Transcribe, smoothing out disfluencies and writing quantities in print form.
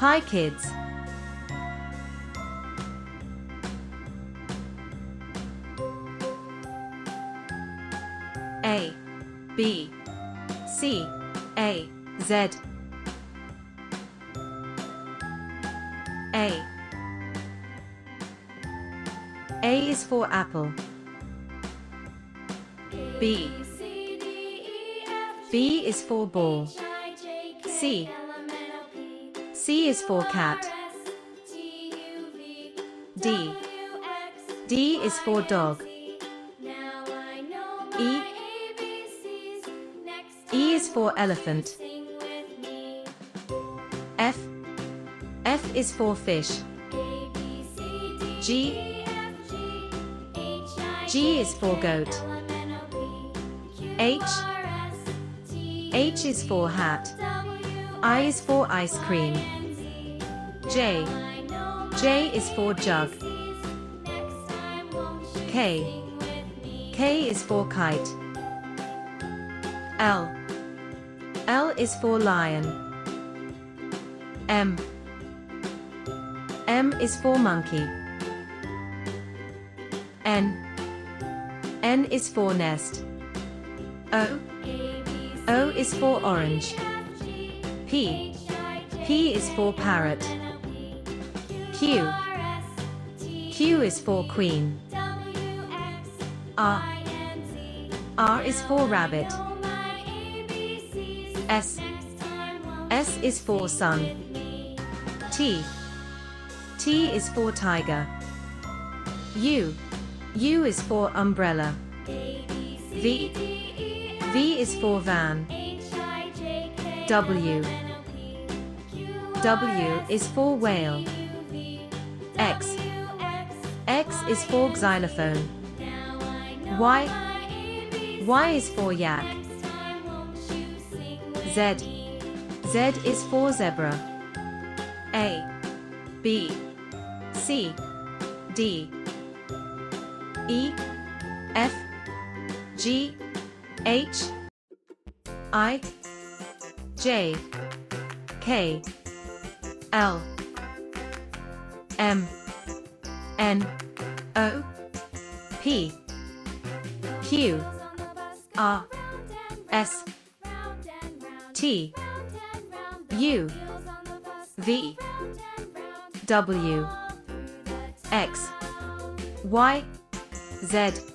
Hi kids. A, B, C, A, Z. A. A is for apple. B. B is for ball. C. C is for cat. D. D is for dog. E. E is for elephant. F. F is for fish. G. G is for goat. H. H is for hat. I is for ice cream. J. J is for jug. K. K is for kite. L. L is for lion. M. M is for monkey. N. N is for nest. O. O is for orange. P. P is for parrot. Q. Q is for queen. R. R is for rabbit. S. S is for sun. T. T is for tiger. U. U is for umbrella. V. V is for van. W. W is for whale. X. X is for xylophone. Y. Y is for yak. Z. Z is for zebra. A. B. C. D. E. F. G. H. I. J. K. L. M. N. O. P. Q. R. S. T. U. V. W. X. Y. Z.